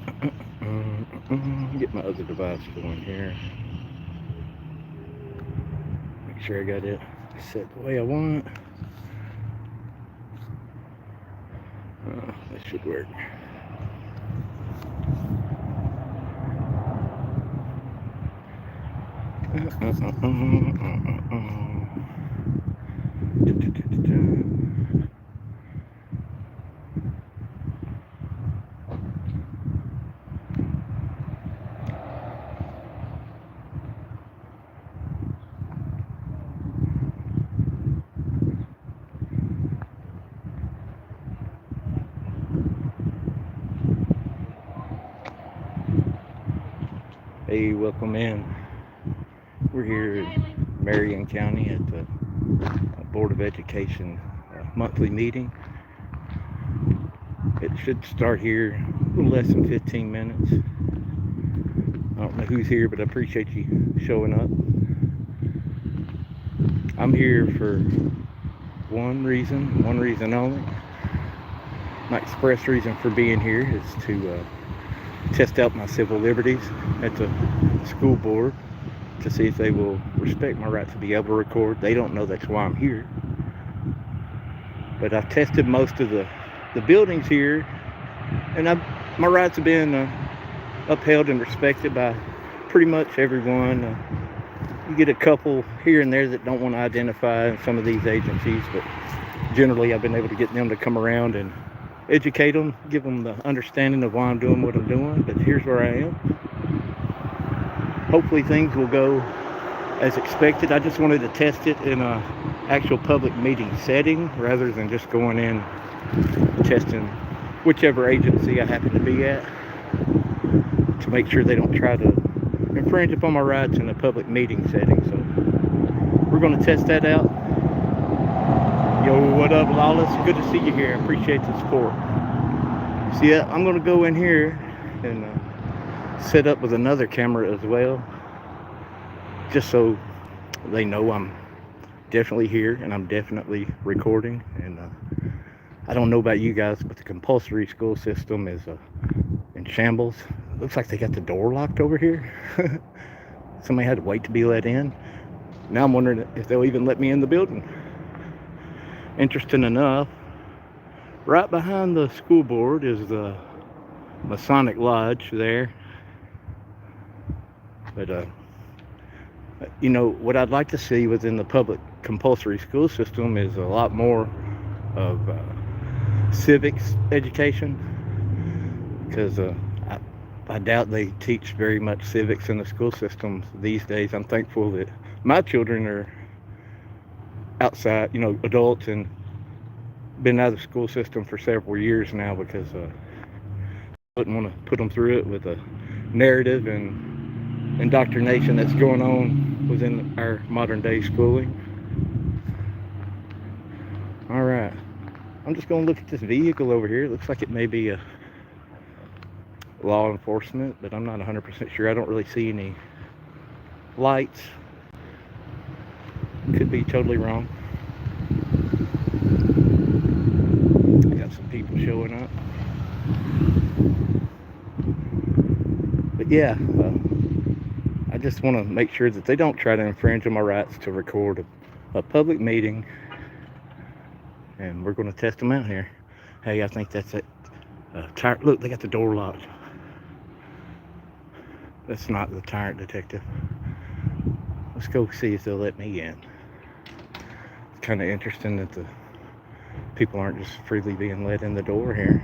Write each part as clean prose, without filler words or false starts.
Get my other device going here. Make sure I got it set the way I want. That should work. Hey, welcome in. We're here in Marion County at the Board of Education monthly meeting. It should start here a little less than 15 minutes. I don't know who's here, but I appreciate you showing up. I'm here for one reason only. My express reason for being here is to test out my civil liberties at the school board to see if they will respect my right to be able to record. They don't know that's why I'm here. But I've tested most of the buildings here, and my rights have been upheld and respected by pretty much everyone. You get a couple here and there that don't want to identify in some of these agencies, but generally I've been able to get them to come around and educate them, give them the understanding of why I'm doing what I'm doing. But here's where I am. Hopefully things will go as expected. I just wanted to test it in a actual public meeting setting rather than just going in testing whichever agency I happen to be at, to make sure they don't try to infringe upon my rights in a public meeting setting. So we're going to test that out. Yo, what up, Lawless? Good to see you here. I appreciate the support. So yeah, I'm going to go in here and set up with another camera as well, just so they know I'm definitely here and I'm definitely recording. And I don't know about you guys, but the compulsory school system is in shambles. Looks like they got the door locked over here. Somebody had to wait to be let in. Now I'm wondering if they'll even let me in the building. Interesting enough, right behind the school board is the Masonic Lodge there. But you know, what I'd like to see within the public compulsory school system is a lot more of civics education, because I doubt they teach very much civics in the school systems these days. I'm thankful that my children are outside, you know, adults, and been out of the school system for several years now, because I wouldn't want to put them through it with a narrative and indoctrination that's going on within our modern day schooling. All right, I'm just going to look at this vehicle over here. It looks like it may be a law enforcement, but I'm not 100% sure. I don't really see any lights. Could be totally wrong. I got some people showing up. But yeah, I just want to make sure that they don't try to infringe on my rights to record a public meeting, and we're going to test them out here. Hey, I think that's it. Look, they got the door locked. That's not the tyrant detective. Let's go see if they'll let me in. It's kind of interesting that the people aren't just freely being let in the door here.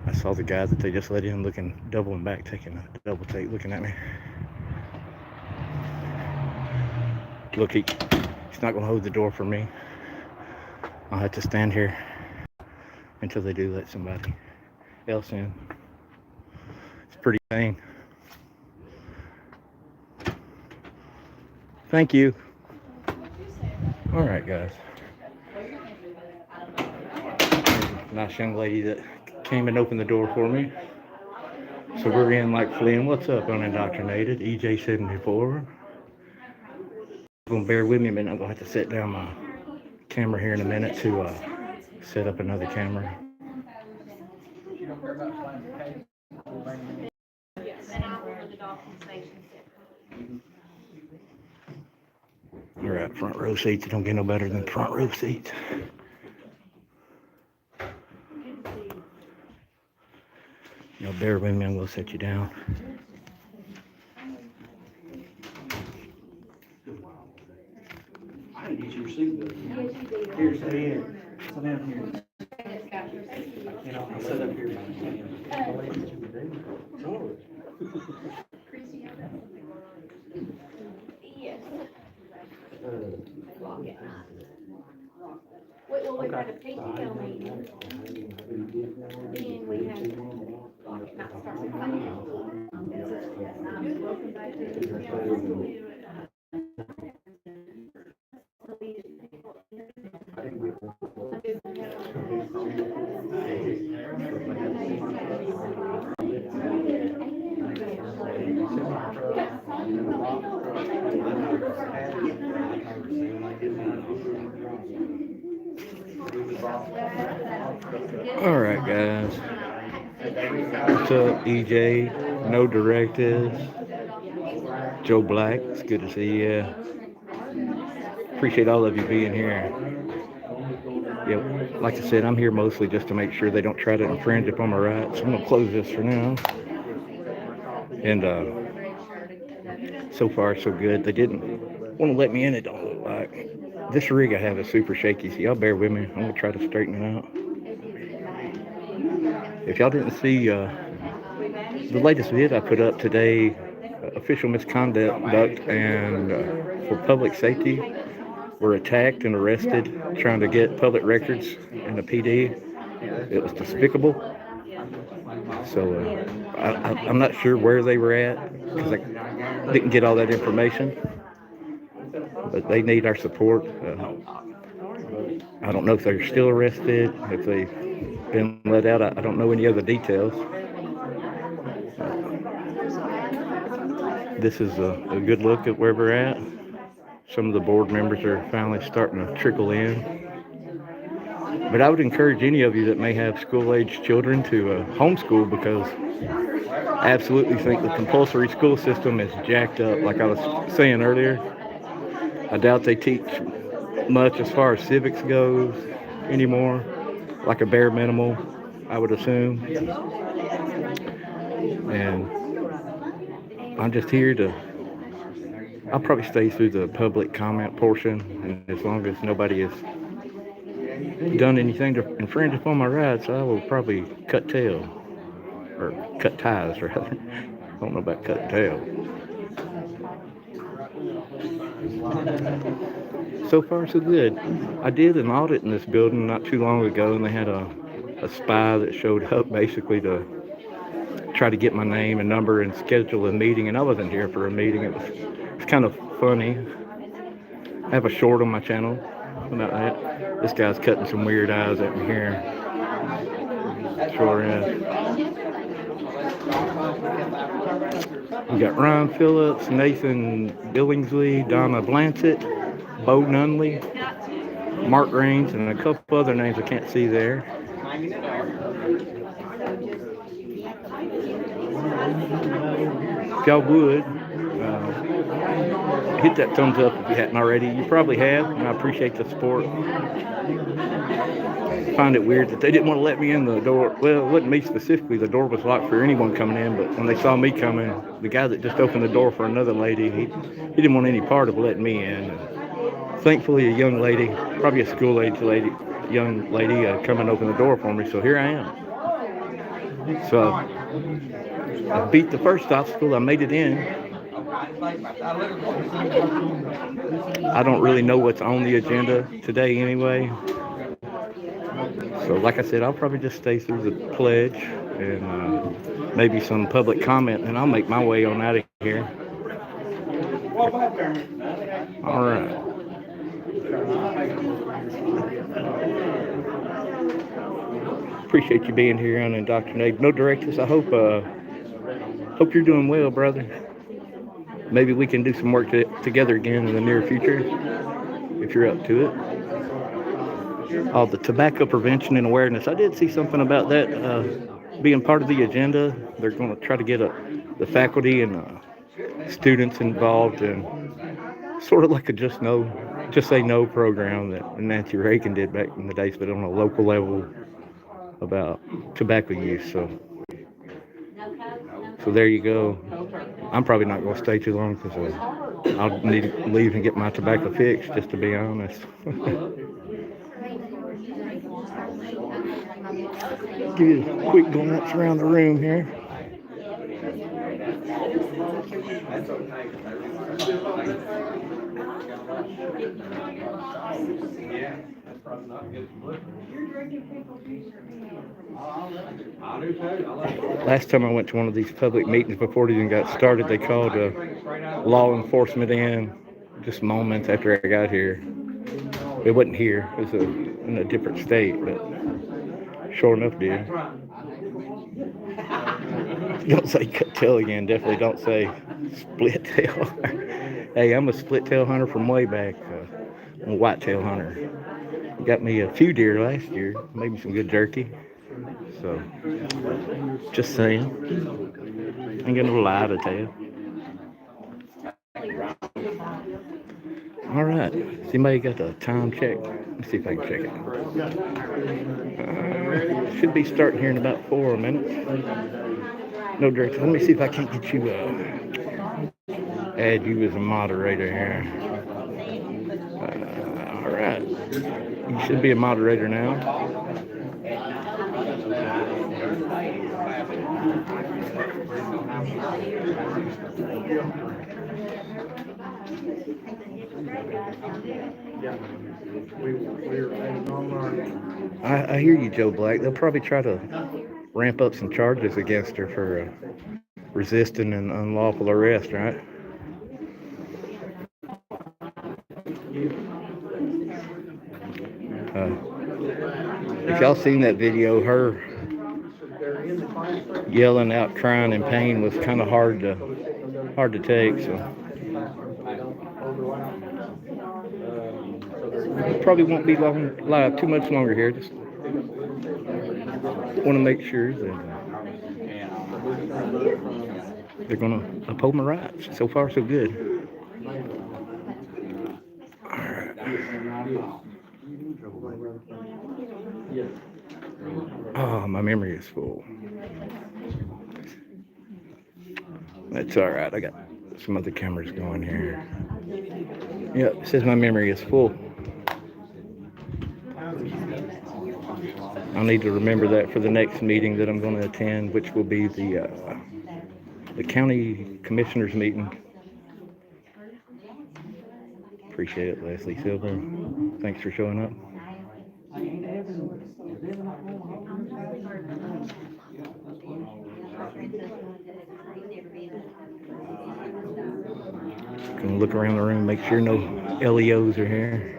I saw the guy that they just let in doubling back, taking a double take, looking at me. Look, he's not going to hold the door for me. I'll have to stand here until they do let somebody else in. It's pretty insane. Thank you. All right, guys. There's a nice young lady that came and opened the door for me. So we're in like Flynn. What's up, unindoctrinated? EJ74. Gonna bear with me a minute. I'm gonna have to set down my camera here in a minute to set up another camera. All right, front row seats. Don't get no better than front row seats. Y'all bear with me. I'm gonna set you down. I didn't get your seatbelt. Here, sit in. Sit down here. I'll sit up here. Well, we've got a PTO meeting, then we have, it might start with finance. Welcome back to All right, guys. What's up, EJ? No directives. Joe Black. It's good to see you. Appreciate all of you being here. Yep. Like I said, I'm here mostly just to make sure they don't try to infringe upon my rights. I'm gonna close this for now. And so far so good. They didn't want to let me in. It don't look like. This rig I have is super shaky, so y'all bear with me. I'm gonna try to straighten it out. If y'all didn't see the latest vid I put up today, official misconduct and for public safety were attacked and arrested trying to get public records in the PD. It was despicable. So I'm not sure where they were at because I didn't get all that information. But they need our support. I don't know if they're still arrested, if they've been let out. I don't know any other details. This is a good look at where we're at. Some of the board members are finally starting to trickle in. But I would encourage any of you that may have school-age children to homeschool, because I absolutely think the compulsory school system is jacked up. Like I was saying earlier, I doubt they teach much as far as civics goes anymore, like a bare minimal, I would assume. And I'm just here to, I'll probably stay through the public comment portion, and as long as nobody has done anything to infringe upon my rights, I will probably cut tail, or cut ties rather. I don't know about cut tail. So far so good. I did an audit in this building not too long ago, and they had a spy that showed up basically to try to get my name and number and schedule a meeting, and I wasn't here for a meeting. It's kind of funny. I have a short on my channel about that. This guy's cutting some weird eyes at me here. Sure is. We got Ryan Phillips, Nathan Billingsley, Donna Blancett, Bo Nunley, Mark Raines, and a couple other names I can't see there. If y'all would, hit that thumbs up if you hadn't already. You probably have, and I appreciate the support. I find it weird that they didn't want to let me in the door. Well, it wasn't me specifically. The door was locked for anyone coming in, but when they saw me coming, the guy that just opened the door for another lady, he didn't want any part of letting me in. And thankfully, a young lady, probably a school-age lady, young lady, come and open the door for me, so here I am. So I beat the first obstacle. I made it in. I don't really know what's on the agenda today anyway. So like I said, I'll probably just stay through the pledge and maybe some public comment, and I'll make my way on out of here. All right. Appreciate you being here on Indoctrinated. No directives. I hope you're doing well, brother. Maybe we can do some work together again in the near future, if you're up to it. Oh, the tobacco prevention and awareness. I did see something about that being part of the agenda. They're going to try to get the faculty and students involved in sort of like a just say no program that Nancy Reagan did back in the days, but on a local level about tobacco use. So there you go. I'm probably not going to stay too long because I'll need to leave and get my tobacco fixed, just to be honest. Give you a quick glance around the room here. Last time I went to one of these public meetings before it even got started, they called law enforcement in just moments after I got here. It wasn't here, it was in a different state, but sure enough did. Don't say cut tail again, definitely don't say split tail. Hey, I'm a split tail hunter from way back. I'm a white tail hunter. Got me a few deer last year, made me some good jerky. So, just saying. Ain't got no lie to tell. All right. Has anybody got the time check? Let's see if I can check it. Should be starting here in about 4 minutes. No director. Let me see if I can't get you add you as a moderator here. All right. You should be a moderator now. I hear you, Joe Black. They'll probably try to ramp up some charges against her for resisting an unlawful arrest, right? If y'all seen that video, her yelling out, crying in pain was kind of hard to take. So probably won't be live too much longer here. Just want to make sure that they're going to uphold my rights. So far, so good. All right. Oh, my memory is full. That's all right. I got some other cameras going here. Yep, it says my memory is full. I'll need to remember that for the next meeting that I'm going to attend, which will be the county commissioners meeting. Appreciate it, Leslie Silver. Thanks for showing up. Gonna look around the room, make sure no LEOs are here.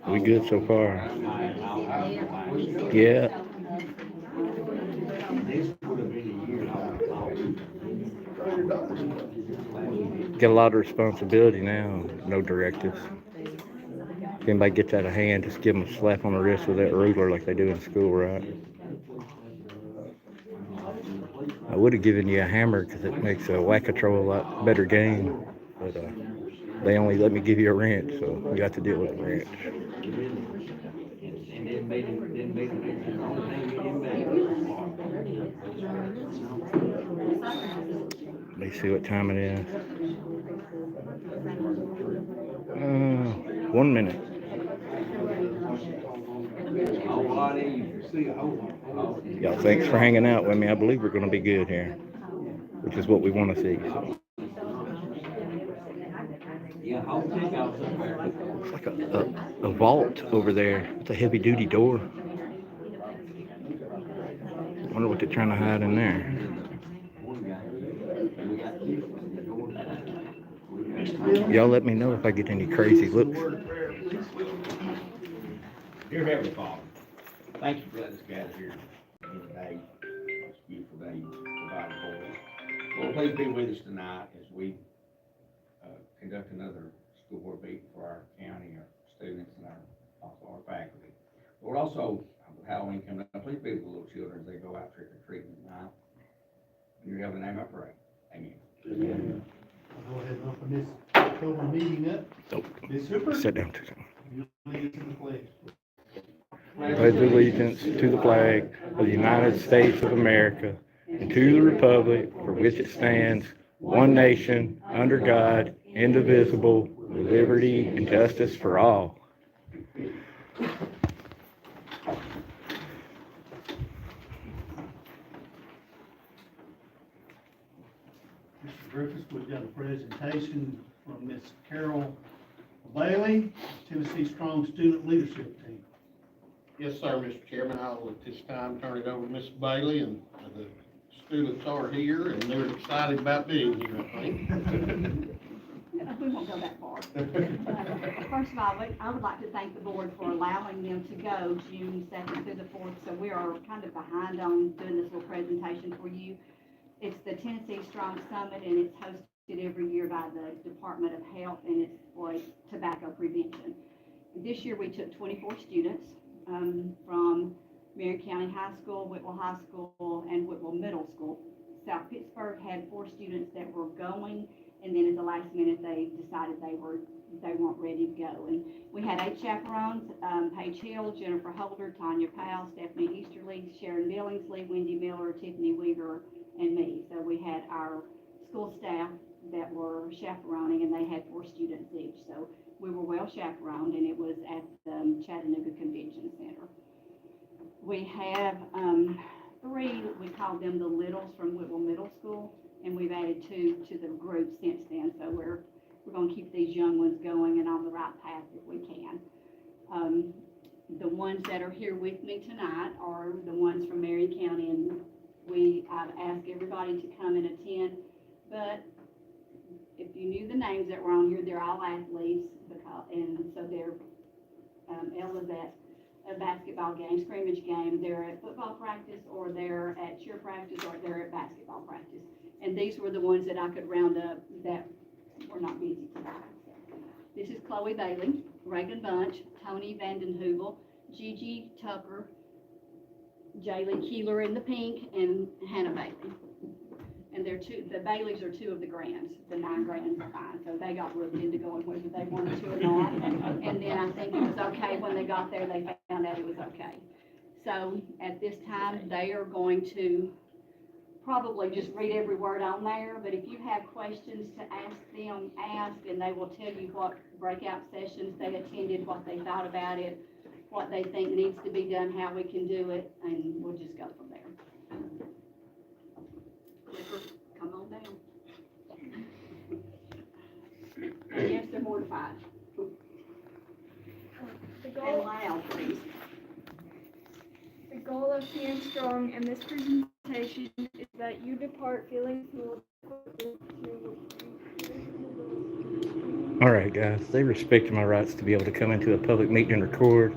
We good so far? Yeah. Got a lot of responsibility now. No directives. If anybody gets out of hand, just give them a slap on the wrist with that ruler like they do in school, right? I would have given you a hammer because it makes a whack-a-throw a lot better game, but they only let me give you a wrench, so we got to deal with a wrench. Let me see what time it is. 1 minute. Y'all, thanks for hanging out with me. I believe we're going to be good here, which is what we want to see. So. It's like a vault over there. It's a heavy-duty door. I wonder what they're trying to hide in there. Y'all let me know if I get any crazy looks. Dear Heavenly Father, thank you for letting us gather here today. It's a beautiful day you provided for us. Lord, please be with us tonight as we conduct another school board meeting for our county, our students, and also our faculty. But we're also, with Halloween coming up, please be with the little children as they go out trick or treating tonight. And you're having a name I pray. Amen. I'll go ahead and open this October meeting up. Nope. Ms. Hooper, Sit down. you'll lead us in the pledge. Pledge allegiance to the flag of the United States of America and to the republic for which it stands, one nation, under God, indivisible, with liberty and justice for all. Mr. Griffiths, we've got a presentation from Miss Carol Bailey, Tennessee Strong Student Leadership Team. Yes, sir, Mr. Chairman. I'll at this time turn it over to Ms. Bailey, and the students are here, and they're excited about being here, I think. We won't go that far. First of all, I would like to thank the board for allowing them to go June 2nd through the 4th, so we are kind of behind on doing this little presentation for you. It's the Tennessee Strong Summit, and it's hosted every year by the Department of Health, and it's for tobacco prevention. This year, we took 24 students from Marion County High School, Whitwell High School, and Whitwell Middle School. South Pittsburgh had 4 students that were going, and then at the last minute, they decided they weren't ready to go. And we had 8 chaperones, Paige Hill, Jennifer Holder, Tanya Powell, Stephanie Easterly, Sharon Billingsley, Wendy Miller, Tiffany Weaver, and me. So we had our school staff that were chaperoning, and they had 4 students each. So we were well chaperoned, and it was at the Chattanooga Convention Center. We have 3, we call them the Littles from Whitwell Middle School, and we've added 2 to the group since then. So we're going to keep these young ones going and on the right path if we can. The ones that are here with me tonight are the ones from Marion County, and I've asked everybody to come and attend, but if you knew the names that were on here, they're all athletes, and so they're Ella's at a basketball game, scrimmage game, they're at football practice, or they're at cheer practice, or they're at basketball practice. And these were the ones that I could round up that were not busy tonight. This is Chloe Bailey, Reagan Bunch, Tony Vanden Heuvel, Gigi Tucker, Jaylee Keeler in the pink, and Hannah Bailey. And the Baileys are 2 of the grands, the 9 grands are fine, so they got roped into going whether they wanted to or not. And then I think it was okay when they got there, they found out it was okay. So at this time, they are going to probably just read every word on there, but if you have questions to ask them, ask, and they will tell you what breakout sessions they attended, what they thought about it, what they think needs to be done, how we can do it, and we'll just go from there. Clifford, come on down. Yes, they're mortified. The And goal, loud, please. the goal of Stand Strong and this presentation is that you depart feeling more equipped All right, guys, they respected my rights to be able to come into a public meeting and record.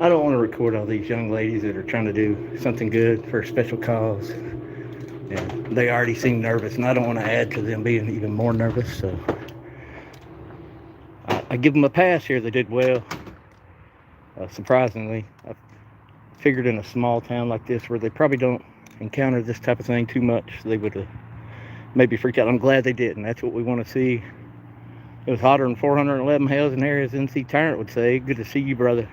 I don't want to record all these young ladies that are trying to do something good for a special cause. And they already seem nervous, and I don't want to add to them being even more nervous. So I give them a pass here. They did well. Surprisingly, I figured in a small town like this where they probably don't encounter this type of thing too much, they would have maybe freaked out. I'm glad they didn't. That's what we want to see. It was hotter than 411 hells in there, as NC Tyrant would say. Good to see you, brother.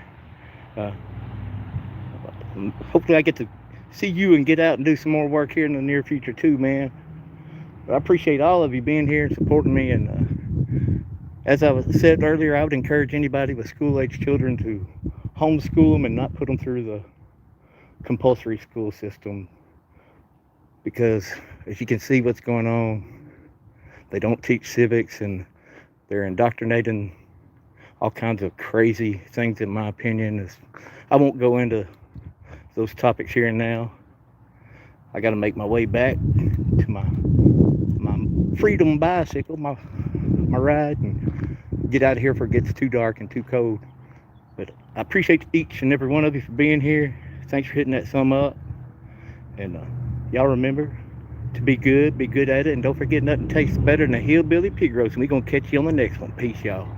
Hopefully I get to see you and get out and do some more work here in the near future too, man. But I appreciate all of you being here and supporting me. And as I said earlier, I would encourage anybody with school-age children to homeschool them and not put them through the compulsory school system, because as you can see what's going on, they don't teach civics, and they're indoctrinating all kinds of crazy things, in my opinion. I won't go into those topics here and now. I got to make my way back to my freedom bicycle, my ride, and get out of here before it gets too dark and too cold. But I appreciate each and every one of you for being here. Thanks for hitting that thumb up. And y'all remember to be good at it, and don't forget nothing tastes better than a hillbilly pig roast. And we're going to catch you on the next one. Peace, y'all.